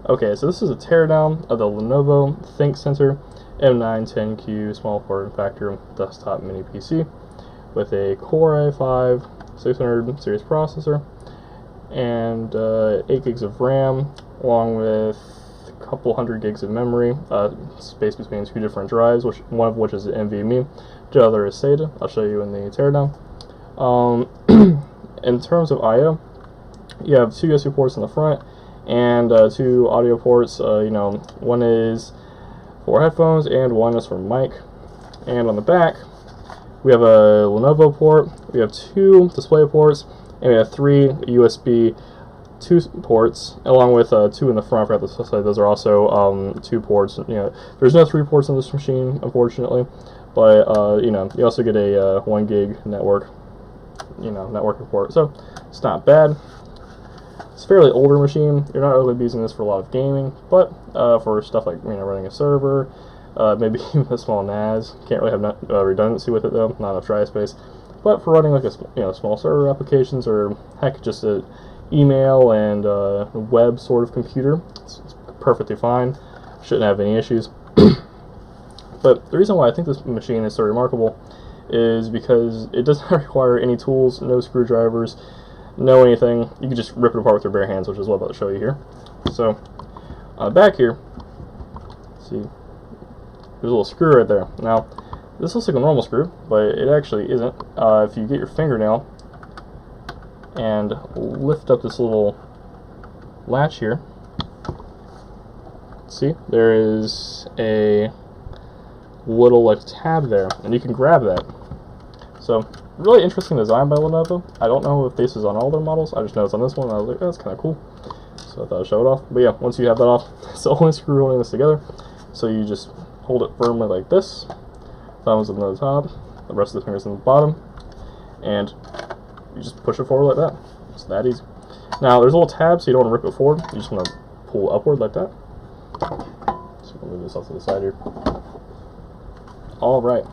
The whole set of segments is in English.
Okay, so this is a teardown of the Lenovo ThinkCentre m910q small form factor desktop mini PC with a Core i5 600 series processor and 8 gigs of RAM, along with a couple hundred gigs of memory, spaced between two different drives, one of which is NVMe, the other is SATA. I'll show you in the teardown. In terms of I/O, you have two USB ports in the front and two audio ports. One is for headphones and one is for mic. And on the back, we have a Lenovo port, we have two display ports, and we have three USB 2 ports, along with two in the front. I forgot to say those are also 2 ports. There's no 3 ports on this machine, unfortunately, but you also get a 1 gig network, networking port. So it's not bad. It's a fairly older machine. You're not really using this for a lot of gaming, but for stuff like running a server, maybe even a small NAS. Can't really have redundancy with it though, not enough drive space. But for running like a small server applications, or heck, just a email and web sort of computer, it's perfectly fine. Shouldn't have any issues. But the reason why I think this machine is so remarkable is because it doesn't require any tools, no screwdrivers, no anything. You can just rip it apart with your bare hands, which is what I'm about to show you here. So on the back here, see, there's a little screw right there. Now this looks like a normal screw, but it actually isn't. If you get your fingernail and lift up this little latch here, see, there is a little like tab there, and you can grab that. So really interesting design by Lenovo. I don't know if this is on all their models. I just know it's on this one, and I was like, oh, that's kind of cool. So I thought I'd show it off. But yeah, once you have that off, it's the only screw holding this together. So you just hold it firmly like this. Thumbs on the top, the rest of the fingers on the bottom, and you just push it forward like that. It's that easy. Now there's a little tab, so you don't want to rip it forward. You just want to pull upward like that. So we'll move this off to the side here. All right.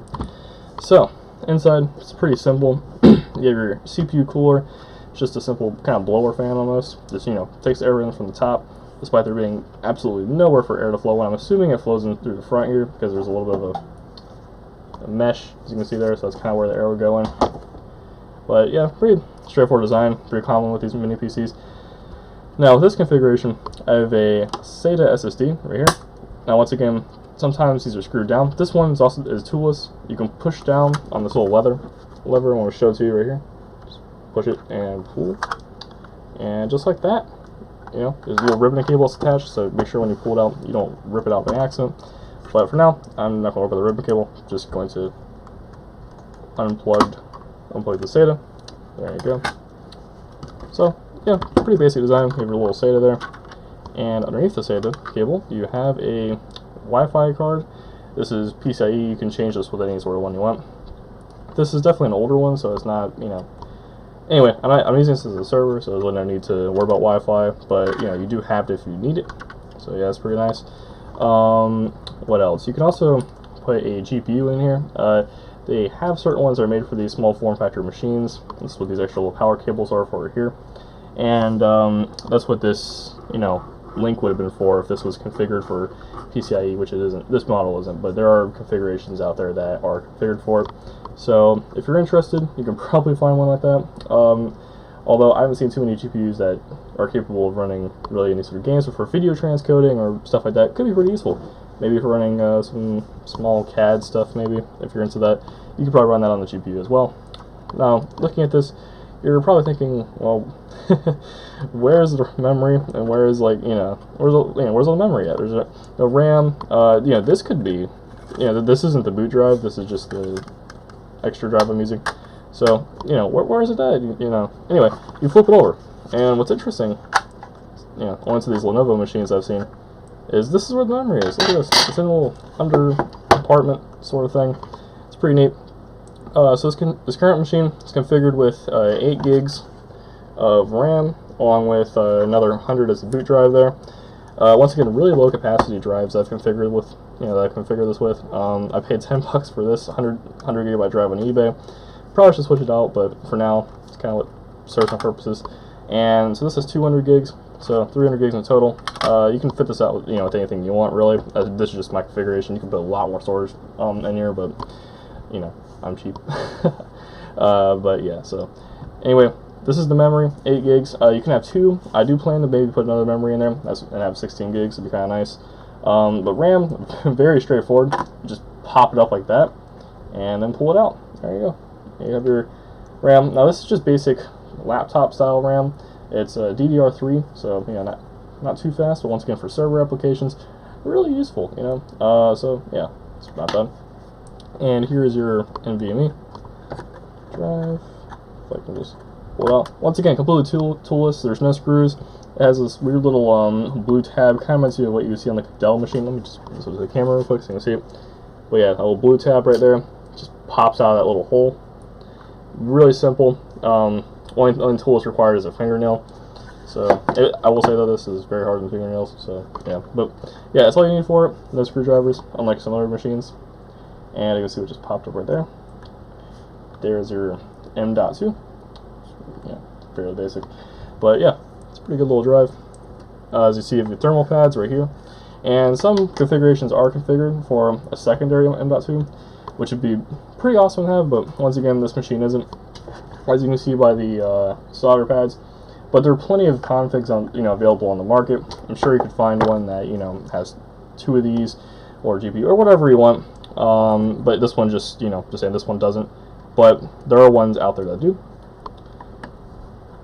So inside, it's pretty simple. You have your CPU cooler. It's just a simple kind of blower fan almost. Just takes air in from the top, despite there being absolutely nowhere for air to flow. And I'm assuming it flows in through the front here because there's a little bit of a mesh, as you can see there, so that's kind of where the air would go in. But yeah, pretty straightforward design, pretty common with these mini PCs. Now with this configuration, I have a SATA SSD right here. Now once again, sometimes these are screwed down. This one is toolless. You can push down on this little lever I want to show to you right here. Just push it and pull, and just like that, there's a little ribbon cables attached, so make sure when you pull it out, you don't rip it out by accident. But for now, I'm not going to work with the ribbon cable. Just going to unplug the SATA. There you go. So yeah, pretty basic design. You have your little SATA there, and underneath the SATA cable, you have a Wi-Fi card. This is PCIe. You can change this with any sort of one you want. This is definitely an older one, so it's not, Anyway, I'm using this as a server, so there's really no need to worry about Wi-Fi, but you do have it if you need it. So yeah, it's pretty nice. What else? You can also put a GPU in here. They have certain ones that are made for these small form factor machines. This is what these extra little power cables are for here, and that's what this link would have been for if this was configured for PCIe, which it isn't. This model isn't, but there are configurations out there that are configured for it. So if you're interested, you can probably find one like that. Although I haven't seen too many GPUs that are capable of running really any sort of games, but for video transcoding or stuff like that, could be pretty useful. Maybe for running some small CAD stuff, maybe, if you're into that, you could probably run that on the GPU as well. Now, looking at this, you're probably thinking, well, where's the memory, and where's where's the memory at? There's no RAM. This could be, this isn't the boot drive. This is just the extra drive I'm using. So, where is it at? Anyway, you flip it over, and what's interesting, on of these Lenovo machines I've seen, is this is where the memory is. Look at this. It's in a little under compartment sort of thing. It's pretty neat. So this current machine is configured with 8 gigs of RAM, along with another 100 as a boot drive there. Once again, really low capacity drives I've configured with, that I've configured this with. I paid $10 for this 100 gigabyte drive on eBay. Probably should switch it out, but for now, it's kind of what serves my purposes. And so this is 200 gigs. So 300 gigs in total. You can fit this out with, with anything you want, really. This is just my configuration. You can put a lot more storage in here, but I'm cheap. But yeah, so anyway, this is the memory, 8 gigs. You can have 2. I do plan to maybe put another memory in there and have 16 gigs. It'd be kind of nice. But RAM, very straightforward. Just pop it up like that, and then pull it out. There you go. You have your RAM. Now this is just basic laptop style RAM. It's DDR3, so not too fast, but once again for server applications, really useful. So yeah, it's not bad. And here's your NVMe drive. If I can just pull it out. Once again, completely toolless. There's no screws. It has this weird little blue tab, kind of reminds you of what you would see on the Dell machine. Let me just switch to the camera real quick so you can see it. But yeah, a little blue tab right there, just pops out of that little hole. Really simple. Only tool that's required is a fingernail. So I will say that this is very hard with fingernails. So yeah, but yeah, that's all you need for it. No screwdrivers, unlike some other machines. And you can see what just popped up right there. There's your m.2. Yeah, fairly basic, but yeah, it's a pretty good little drive. As you see, you have your thermal pads right here, and some configurations are configured for a secondary m.2, which would be pretty awesome to have. But once again, this machine isn't, as you can see by the solder pads. But there are plenty of configs available on the market. I'm sure you could find one that has 2 of these, or GPU, or whatever you want. But this one just saying this one doesn't. But there are ones out there that do.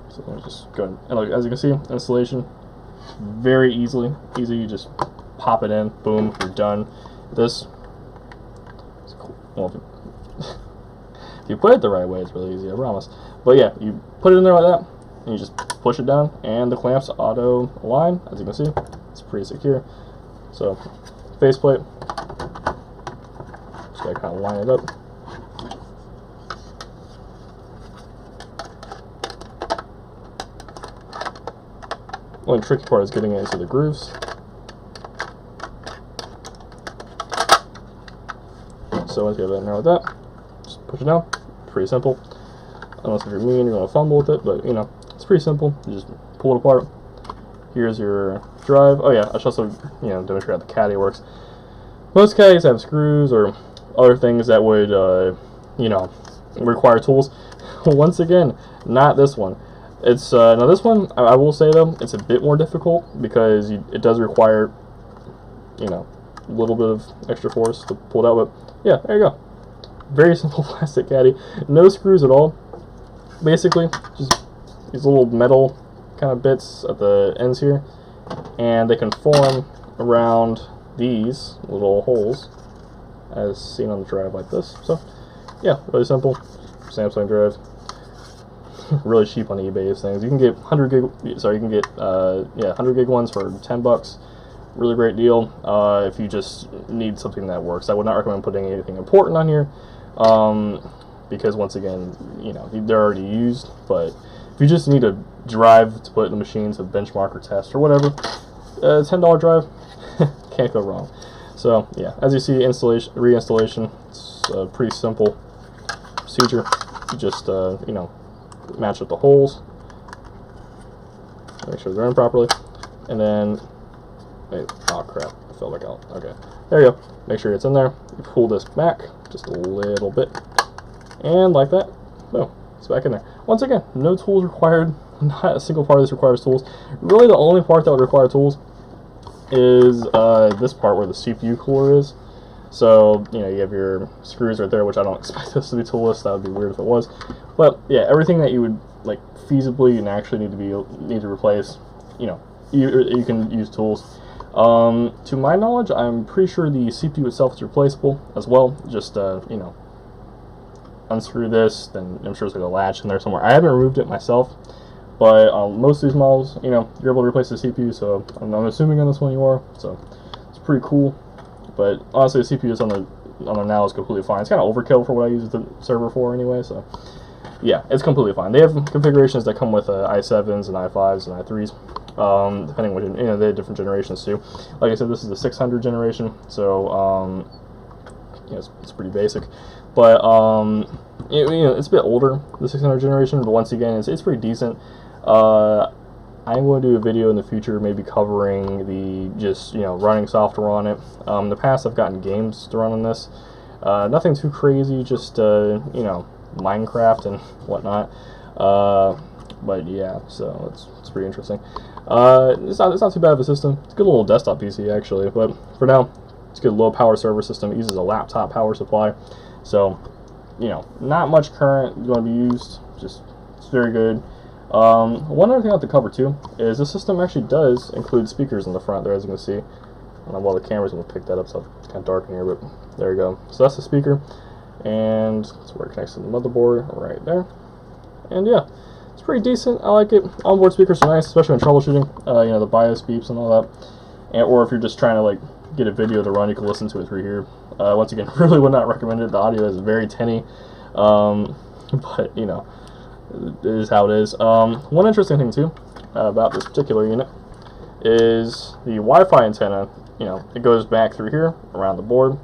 So let me just go ahead and look. As you can see, installation very easy. You just pop it in, boom, you're done. This is cool. Well, if you put it the right way, it's really easy, I promise. But yeah, you put it in there like that, and you just push it down, and the clamps auto align. As you can see, it's pretty secure. So faceplate, just gotta kind of line it up. The only tricky part is getting it into the grooves. So once you have it in there like that, just push it down. Pretty simple. Unless if you're me and you're going to fumble with it, but it's pretty simple. You just pull it apart. Here's your drive. Oh yeah, I should also demonstrate how the caddy works. Most caddies have screws or other things that would require tools. Once again, not this one. It's now this one, I will say though, it's a bit more difficult because it does require a little bit of extra force to pull it out. But yeah, there you go. Very simple plastic caddy, no screws at all. Basically, just these little metal kind of bits at the ends here, and they can form around these little holes, as seen on the drive like this. So yeah, really simple. Samsung drive. Really cheap on eBay. These things you can get 100 gig ones for $10. Really great deal if you just need something that works. I would not recommend putting anything important on here because once again, they're already used. But if you just need a drive to put in the machine to benchmark or test or whatever, $10 drive can't go wrong. So yeah, as you see, reinstallation, it's a pretty simple procedure. You just match up the holes, make sure they're in properly, and then oh crap, I fell back out. Okay, there you go. Make sure it's in there. You pull this back just a little bit, and like that, boom, it's back in there. Once again, no tools required. Not a single part of this requires tools. Really, the only part that would require tools is this part where the CPU cooler is. So you have your screws right there, which I don't expect this to be toolless. That would be weird if it was. But yeah, everything that you would feasibly and actually need to replace, you can use tools. To my knowledge, I'm pretty sure the CPU itself is replaceable as well. Just unscrew this, then I'm sure there's a latch in there somewhere. I haven't removed it myself, but most of these models, you're able to replace the CPU. So I'm assuming on this one you are. So it's pretty cool. But honestly, the CPU is on there now is completely fine. It's kind of overkill for what I use the server for anyway. So yeah, it's completely fine. They have configurations that come with i7s and i5s and i3s, depending what they have different generations too. Like I said, this is the 600 generation, so it's pretty basic. But it's a bit older, the 600 generation. But once again, it's pretty decent. I'm going to do a video in the future, maybe covering the just running software on it. In the past, I've gotten games to run on this. Nothing too crazy, just Minecraft and whatnot. But yeah, so it's pretty interesting. It's not too bad of a system. It's a good little desktop PC actually, but for now, it's a good low power server system. It uses a laptop power supply, so not much current going to be used. Just it's very good. One other thing I have to cover too is this system actually does include speakers in the front there, as you can see. I don't know why the camera's going to pick that up, so it's kind of dark in here, but there you go. So that's the speaker, and that's where it connects to the motherboard right there. And yeah, it's pretty decent. I like it. Onboard speakers are nice, especially when troubleshooting. The BIOS beeps and all that. Or if you're just trying to get a video to run, you can listen to it through here. Once again, really would not recommend it. The audio is very tinny, but it is how it is. One interesting thing too about this particular unit is the Wi-Fi antenna. It goes back through here around the board,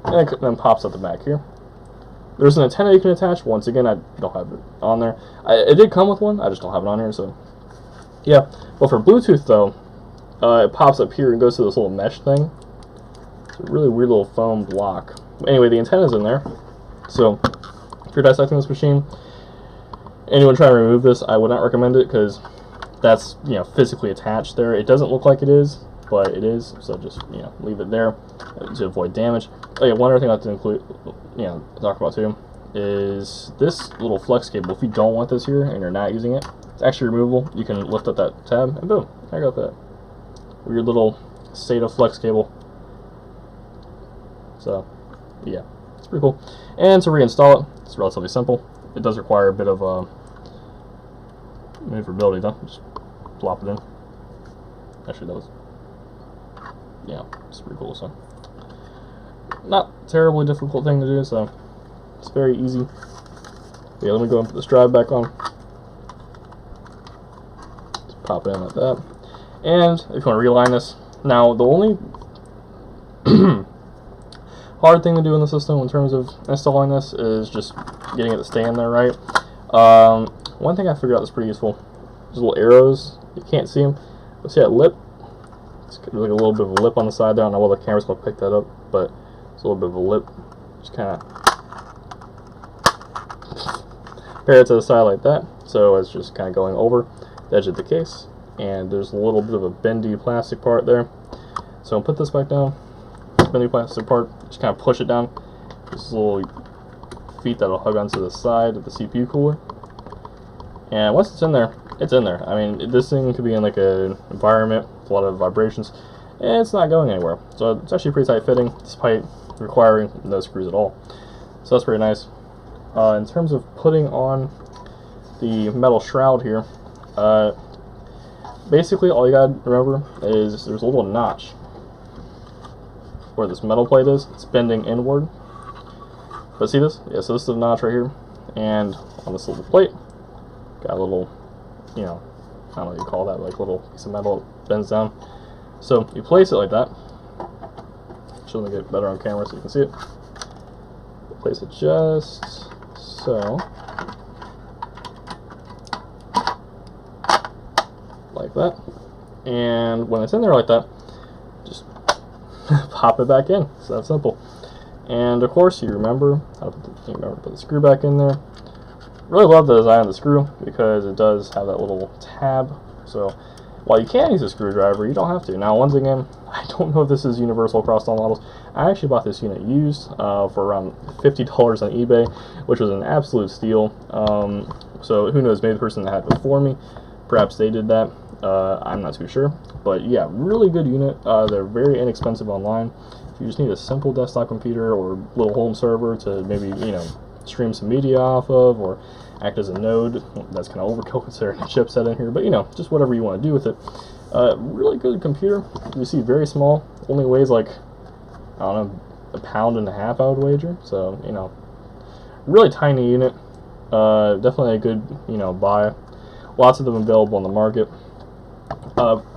and it then pops out the back here. There's an antenna you can attach. Once again, I don't have it on there. It did come with one, I just don't have it on here, so yeah. But for Bluetooth though, it pops up here and goes to this little mesh thing. It's a really weird little foam block. Anyway, the antenna's in there, so if you're dissecting this machine, anyone trying to remove this, I would not recommend it, because that's physically attached there. It doesn't look like it is, but it is, so just leave it there to avoid damage. Oh yeah, one other thing I have to include, talk about too, is this little flex cable. If you don't want this here and you're not using it, it's actually removable. You can lift up that tab and boom, there you go, that weird little SATA flex cable. So yeah, it's pretty cool. And to reinstall it, it's relatively simple. It does require a bit of maneuverability though. Just plop it in. Actually, that was, it's pretty cool. So not terribly difficult thing to do, so it's very easy. Yeah, let me go and put this drive back on. Just pop it in like that. And if you want to realign this, now the only hard thing to do in the system in terms of installing this is just getting it to stay in there right. One thing I figured out that's pretty useful, there's little arrows. You can't see them, but see that lip? It's like a little bit of a lip on the side there. I don't know whether the camera's going to pick that up, but it's a little bit of a lip. Just kind of pair it to the side like that, so it's just kind of going over the edge of the case. And there's a little bit of a bendy plastic part there. So I'll put this back down. This bendy plastic part, just kind of push it down. This little feet that'll hug onto the side of the CPU cooler. And once it's in there, it's in there. I mean, this thing could be in like an environment with a lot of vibrations, and it's not going anywhere. So it's actually pretty tight fitting, despite requiring no screws at all. So that's pretty nice. In terms of putting on the metal shroud here, basically all you gotta remember is there's a little notch where this metal plate is. It's bending inward. But see this? Yeah, so this is the notch right here, and on this little plate, got a little, I don't know what you call that, like little piece of metal that bends down. So you place it like that. Should make it better on camera so you can see it. Place it just so, like that. And when it's in there like that, just pop it back in. It's that simple. And of course, you remember how to put the screw back in there. Really love the design of the screw because it does have that little tab. So while you can use a screwdriver, you don't have to. Now, once again, I don't know if this is universal across all models. I actually bought this unit used for around $50 on eBay, which was an absolute steal. So who knows? Maybe the person that had it before me, perhaps they did that. I'm not too sure. But yeah, really good unit. They're very inexpensive online. If you just need a simple desktop computer or little home server to maybe, stream some media off of, or act as a node. That's kind of overkill considering the chipset in here, but just whatever you want to do with it. Really good computer. You see, very small, only weighs like, I don't know, 1.5 pounds, I would wager. So really tiny unit. Definitely a good buy. Lots of them available on the market.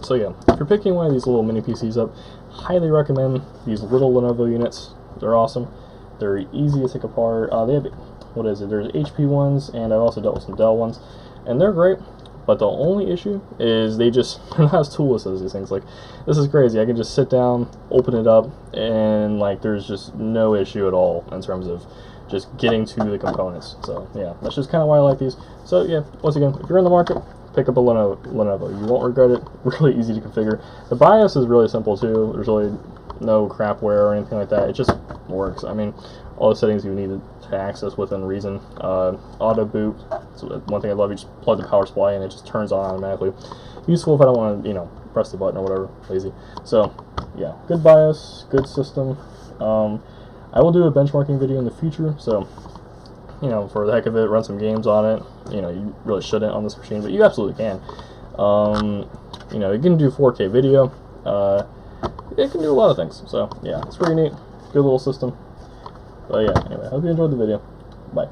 So yeah, if you're picking one of these little mini PCs up, highly recommend these little Lenovo units. They're awesome. They're easy to take apart. They have, there's HP ones, and I've also dealt with some Dell ones, and they're great. But the only issue is they're not as toolless as these things. Like, this is crazy. I can just sit down, open it up, and like there's just no issue at all in terms of just getting to the components. So yeah, that's just kind of why I like these. So yeah, once again, if you're in the market, pick up a Lenovo. You won't regret it. Really easy to configure. The BIOS is really simple too. There's really no crapware or anything like that. It just works. I mean, all the settings you need to access within reason. Auto boot. So one thing I love, you just plug the power supply and it just turns on automatically. Useful if I don't want to, you know, press the button or whatever. Lazy. So yeah, good BIOS, good system. I will do a benchmarking video in the future. So, you know, for the heck of it, run some games on it. You know, you really shouldn't on this machine, but you absolutely can. You know, you can do 4K video. It can do a lot of things. So yeah, it's pretty neat. Good little system. But yeah, anyway, I hope you enjoyed the video. Bye.